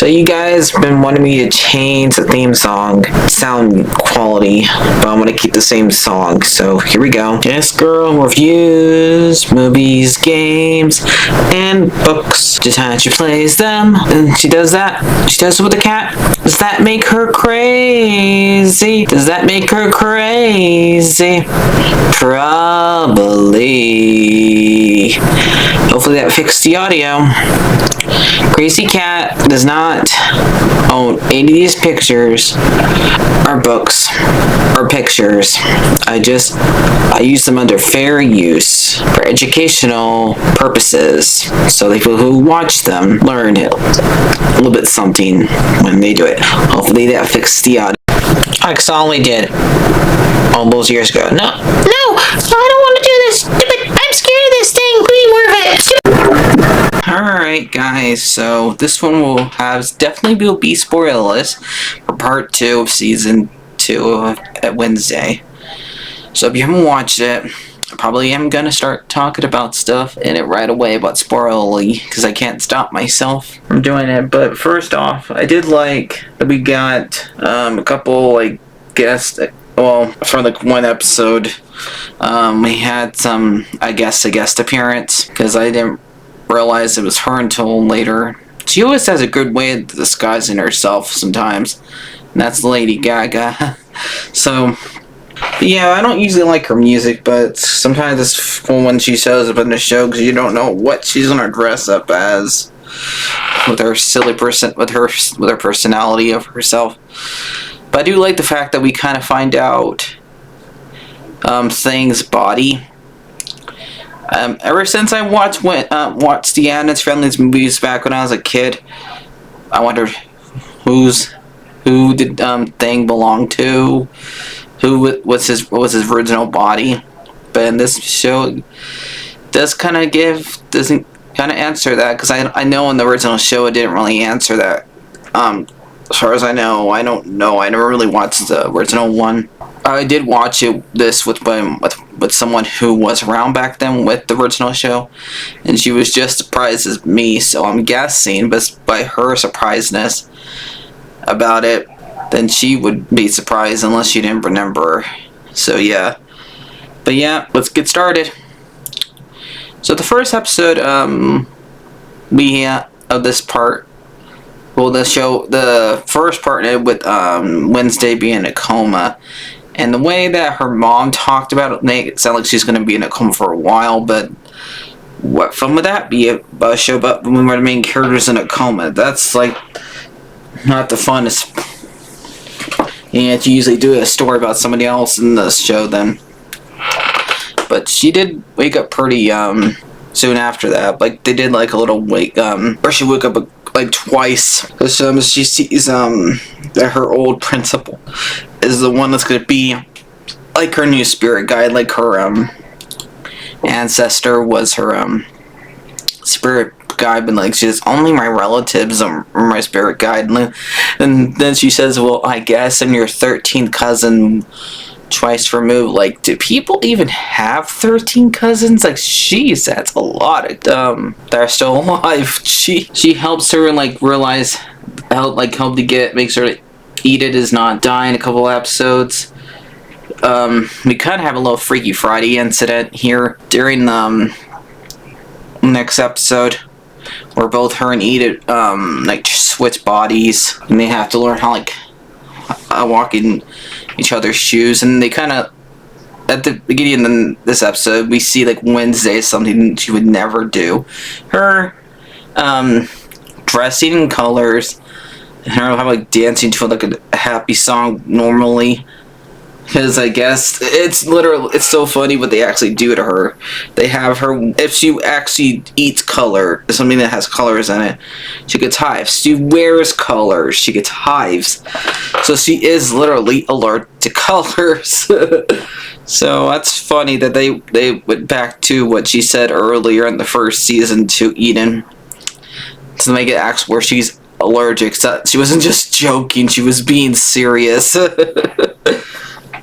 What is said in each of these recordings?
So you guys been wanting me to change the theme song sound quality, but I'm gonna keep the same song. So here we go. This girl reviews movies, games, and books. Just how she plays them, and she does that. She does it with the cat. Does that make her crazy? Does that make her crazy? Probably. Hopefully that fixed the audio. Crazy Cat does not own any of these pictures or books or pictures. I use them under fair use for educational purposes, so the people who watch them learn a little bit something when they do it. Hopefully that fixed the audio. I only did all those years ago. No, I don't want to do this. I'm scared of this thing. Be worth it. Alright guys, so this one will be spoilerless for part 2 of season 2 at Wednesday. So if you haven't watched it, I probably am going to start talking about stuff in it right away about spoilerly, because I can't stop myself from doing it. But first off, I did like that we got a couple guests, well, for one episode, we had some, I guess, a guest appearance, because I didn't realize it was her until later. She always has a good way of disguising herself sometimes, and that's Lady Gaga. So yeah, I don't usually like her music, but sometimes it's fun when she shows up in the show, because you don't know what she's gonna dress up as with her silly with her personality of herself. But I do like the fact that we kind of find out Thing's body. Ever since I watched the Addams Family's movies back when I was a kid, I wondered who did Thing belong to, what was his original body. But in this show, doesn't kind of answer that, because I know in the original show it didn't really answer that. As far as I know, I don't know. I never really watched the original one. I did watch this with someone who was around back then with the original show, and she was just surprised as me. So I'm guessing, but by her surprisedness about it, then she would be surprised unless she didn't remember. So yeah, but yeah, let's get started. So the first episode, of this part. Well, the first part ended with Wednesday being in a coma, and the way that her mom talked about it made it sound like she's going to be in a coma for a while. But what fun would that be? A show about one of the main characters in a coma? That's not the funnest. And you usually do a story about somebody else in the show then. But she did wake up pretty soon after that. They did a little wake where she woke up twice, because she sees that her old principal is the one that's gonna be her new spirit guide, her ancestor was her spirit guide, but she's only my relatives are my spirit guide. And then she says, well, I guess I'm your 13th cousin twice removed. Do people even have 13 cousins? Jeez, that's a lot of that are still alive. She helps her realize help to make sure that Edith is not dying a couple episodes. We kind of have a little Freaky Friday incident here during the next episode, where both her and Edith switch bodies, and they have to learn how walk in each other's shoes. And they kind of, at the beginning of this episode, we see Wednesday, something she would never do. Her dressing in colors, and her how dancing to a happy song normally. Because I guess it's so funny what they actually do to her. They have her, if she actually eats color, something that has colors in it, she gets hives. She wears colors, she gets hives. So she is literally allergic to colors. So that's funny that they went back to what she said earlier in the first season to Eden, to make it actually where she's allergic. So she wasn't just joking, she was being serious.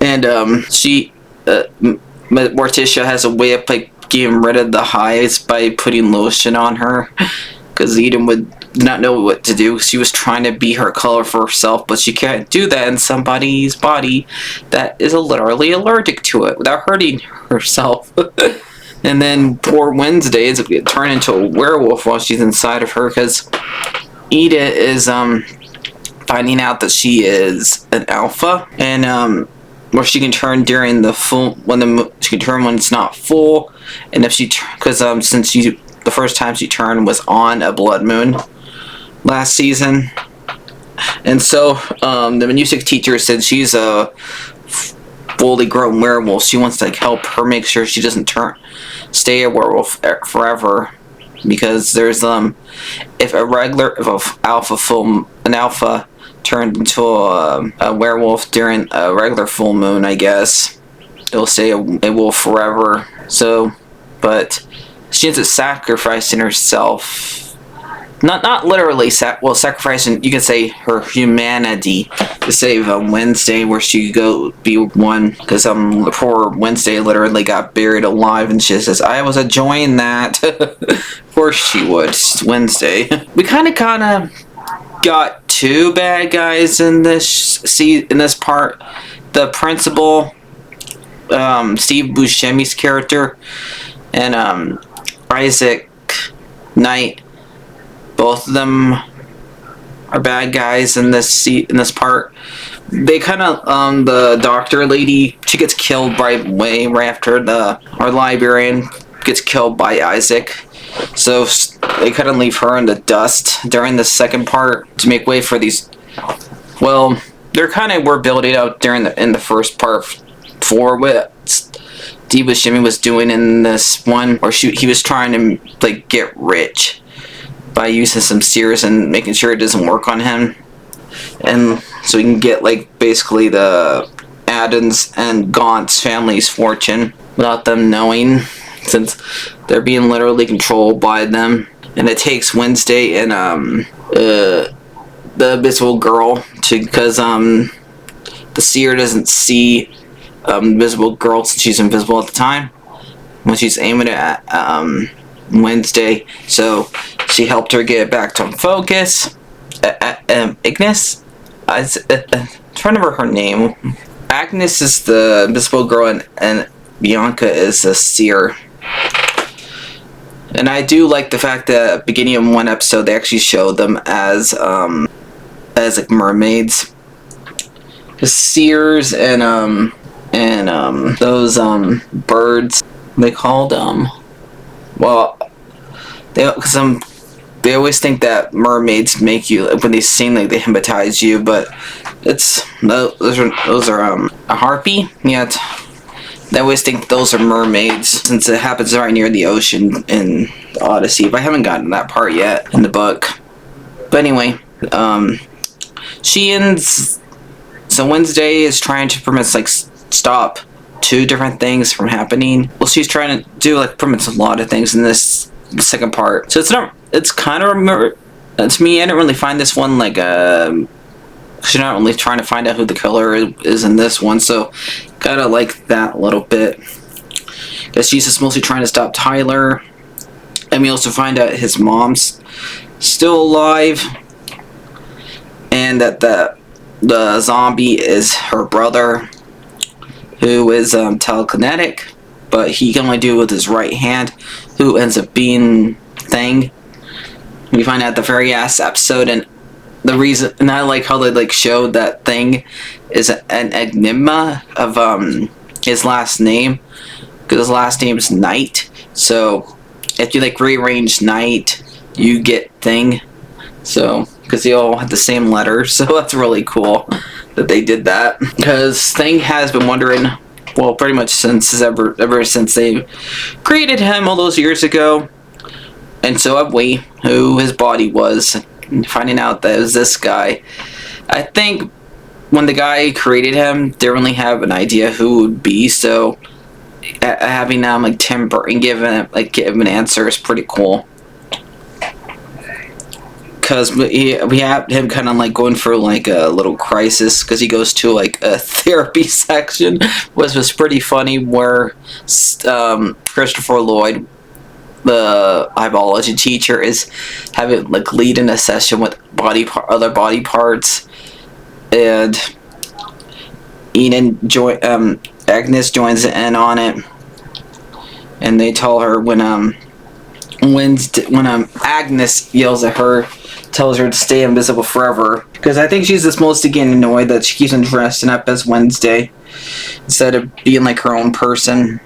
And Morticia has a way of getting rid of the hives by putting lotion on her, because Eden would did not know what to do. She was trying to be her colorful self, but she can't do that in somebody's body that is literally allergic to it without hurting herself. And then poor Wednesday is turned into a werewolf while she's inside of her, because Edith is finding out that she is an alpha, and where she can turn during the full, she can turn when it's not full, and if she, because since the first time she turned was on a blood moon last season, and so the music teacher said she's a fully grown werewolf. She wants to help her make sure she doesn't stay a werewolf forever, because there's if an alpha turned into a werewolf during a regular full moon, I guess it'll stay a wolf forever. So, but she ends up sacrificing herself. Not literally, sacrificing, you can say, her humanity to save Wednesday, where she could go be one, because poor Wednesday literally got buried alive, and she says, I was enjoying that. Of course she would. It's Wednesday. We kind of got two bad guys in this part. The principal, Steve Buscemi's character, and Isaac Knight. Both of them are bad guys in this part. They kind of the doctor lady, she gets killed right after our librarian gets killed by Isaac. So they kind of leave her in the dust during the second part to make way for these. Well, they're kind of were building up in the first part for what Steve Buscemi was doing in this one, or he was trying to get rich by using some seers and making sure it doesn't work on him, and so he can get basically the Adams and Gaunt's family's fortune without them knowing, since they're being literally controlled by them. And it takes Wednesday and the invisible girl because the seer doesn't see invisible girl since she's invisible at the time when she's aiming at Wednesday, so she helped her get back to focus. Ignis, I'm trying to remember her name. Agnes is the invisible girl, and Bianca is the seer. And I do like the fact that at the beginning of one episode they actually showed them as mermaids. The seers and those birds, they called well, they always think that mermaids make you, when they sing, they hypnotize you, but those are a harpy. Yeah, they always think those are mermaids since it happens right near the ocean in the Odyssey. But I haven't gotten to that part yet in the book. But anyway, she ends. So Wednesday is trying to stop two different things from happening. Well, she's trying to do a lot of things in this second part. So it's kind of, to me, I didn't really find this one she's not really trying to find out who the killer is in this one, so kind of like that a little bit. Because she's just mostly trying to stop Tyler, and we also find out his mom's still alive, and that the zombie is her brother, who is telekinetic, but he can only do it with his right hand, who ends up being Thing. We find out the very last episode, and the reason, and I like how they showed that Thing is an enigma of his last name, because his last name is Knight. So if you rearrange Knight, you get Thing. So because they all have the same letters, so that's really cool that they did that. Because Thing has been wondering, well, pretty much ever since they created him all those years ago, and so have we, who his body was. And finding out that it was this guy. I think when the guy created him, they didn't really have an idea who it would be, so having Tim Burton give an answer is pretty cool. Because we have him kind of going through a little crisis, because he goes to a therapy section, which was pretty funny, where Christopher Lloyd the biology teacher is having like lead in a session with other body parts, and Agnes joins in on it, and they tell her when Agnes yells at her, tells her to stay invisible forever, because I think she's just mostly getting annoyed that she keeps on dressing up as Wednesday instead of being like her own person.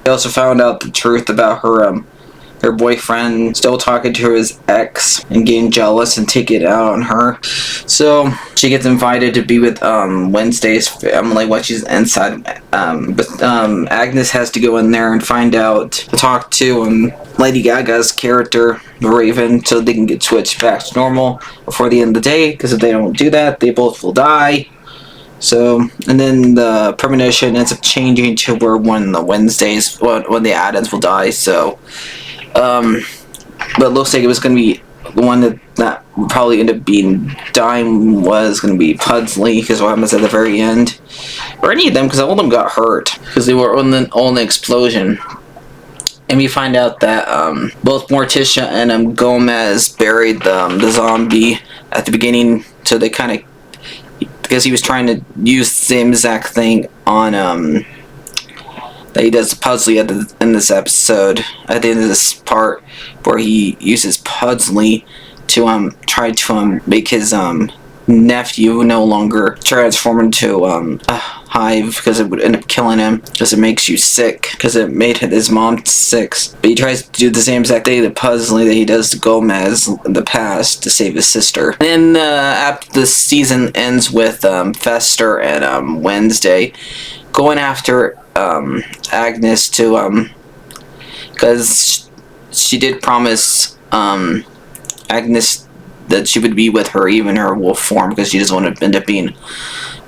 They also found out the truth about her boyfriend still talking to his ex and getting jealous and taking it out on her. So she gets invited to be with Wednesday's family while she's inside. But Agnes has to go in there and find out, talk to Lady Gaga's character, the Raven, so they can get switched back to normal before the end of the day, because if they don't do that, they both will die. So, and then the premonition ends up changing to where when the Addams will die, so but it looks like it was going to be the one that would probably end up being dying was going to be Pugsley, because what happens at the very end, or any of them, because all of them got hurt because they were on the explosion. And we find out that both Morticia and Gomez buried the zombie at the beginning, so they kind of, because he was trying to use the same exact thing on that he does Pugsley in this episode, at the end of this part, where he uses Pugsley to try to make his nephew no longer transform into a hive, because it would end up killing him, because it makes you sick, because it made his mom sick. But he tries to do the same exact thing to Pugsley that he does to Gomez in the past to save his sister. And after the season ends with Fester and Wednesday going after Agnes to because she did promise Agnes that she would be with her even in her wolf form, because she doesn't want to end up being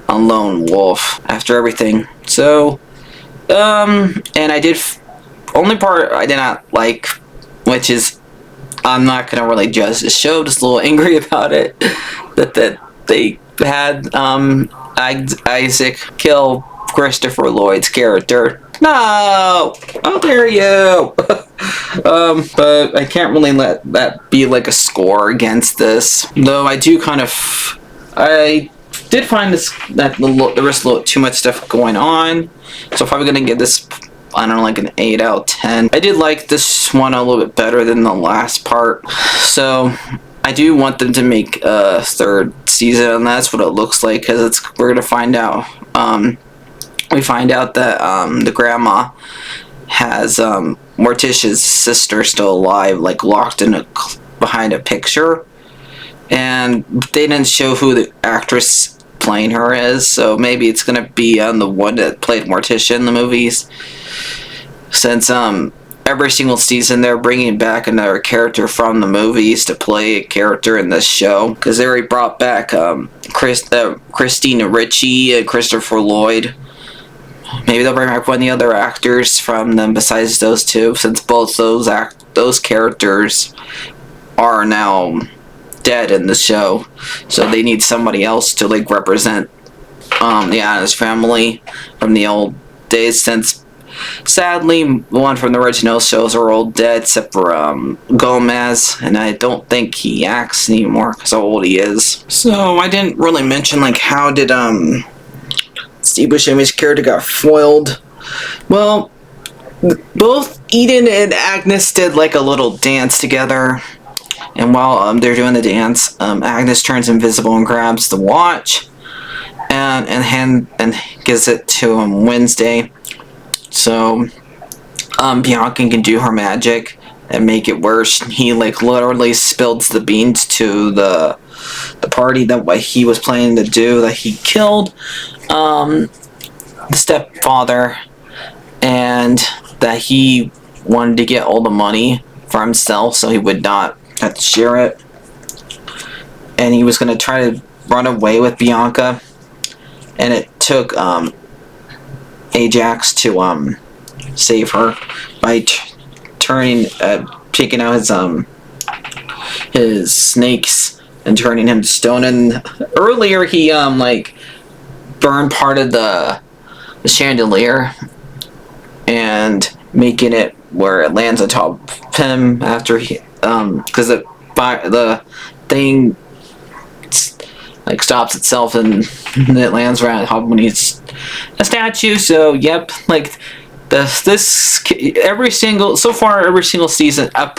a lone wolf after everything. So and I did only part I did not like, which is, I'm not gonna really judge the show, just a little angry about it that they had Isaac kill Christopher Lloyd's character. No! How dare you! But I can't really let that be like a score against this. Though I do I did find that there was a little too much stuff going on. So if I was gonna give this, I don't know, like an 8 out of 10. I did like this one a little bit better than the last part. So I do want them to make a third season, and that's what it looks like, because we're gonna find out. We find out that the grandma has Morticia's sister still alive, like locked behind a picture, and they didn't show who the actress playing her is, so maybe it's gonna be the one that played Morticia in the movies, since every single season they're bringing back another character from the movies to play a character in this show, because they already brought back Christina Ricci and Christopher Lloyd. Maybe they'll bring back one of the other actors from them besides those two, since both those characters are now dead in the show. So they need somebody else to like represent the Addams family from the old days, since sadly the one from the original shows are all dead except for Gomez, and I don't think he acts anymore because how old he is. So I didn't really mention like how did Steve Buscemi's character got foiled. Well, both Eden and Agnes did like a little dance together, and while they're doing the dance, Agnes turns invisible and grabs the watch and gives it to Wednesday, so Bianca can do her magic and make it worse. He like literally spills the beans to the party that what he was planning to do, that he killed the stepfather, and that he wanted to get all the money for himself so he would not have to share it, and he was going to try to run away with Bianca, and it took Ajax to save her by taking out his snakes and turning him to stone. And earlier he like burned part of the chandelier and making it where it lands on top of him after he because the thing like stops itself and it lands right on top when he's a statue. So yep, like this every single season a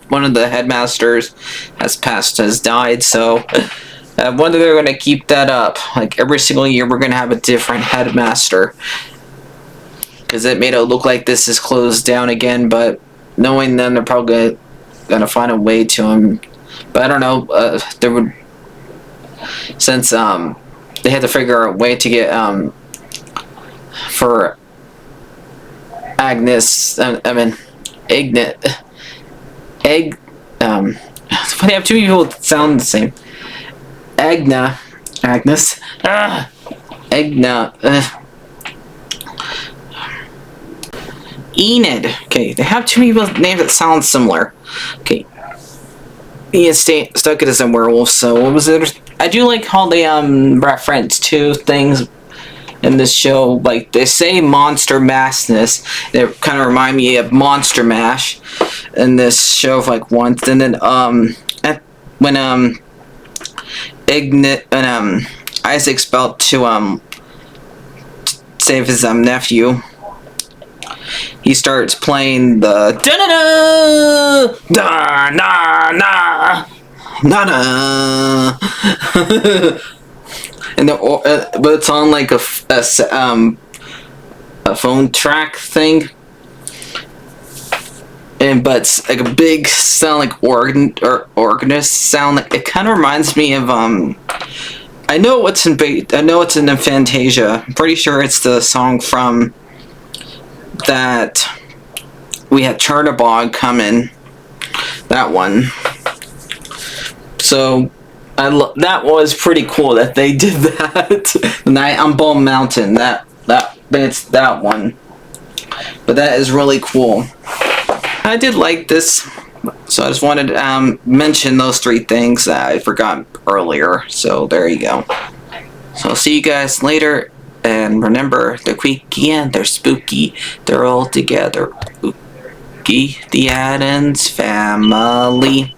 one of the headmasters has died. So I wonder they're going to keep that up. Like every single year we're going to have a different headmaster, because it made it look like this is closed down again, but knowing them, they're probably going to find a way to him. But I don't know, there would, since they had to figure out a way to get for Agnes, I mean Ignat, Egg, it's funny, I have two people that sound the same. Agnes, Egna, Enid. Okay, they have two people's names that sound similar. Okay, he is stuck as a werewolf. So what was it? I do like how they reference two things in this show. Like they say Monster Massness. It kind of remind me of Monster Mash in this show like once. And then when Ignat and Isaac's about to save his nephew, he starts playing the da da da da da da da, and but it's on like a phone track thing, and but it's like a big sound like organist sound. Like it kind of reminds me of I know it's in Fantasia. I'm pretty sure it's the song from that we had Chernobog coming, that one. So that was pretty cool that they did that. Night on Bone Mountain, it's that one. But that is really cool. I did like this, so I just wanted to mention those three things that I forgot earlier. So there you go. So I'll see you guys later. And remember, they're queaky and they're spooky. They're all together. Spooky, the Addams family.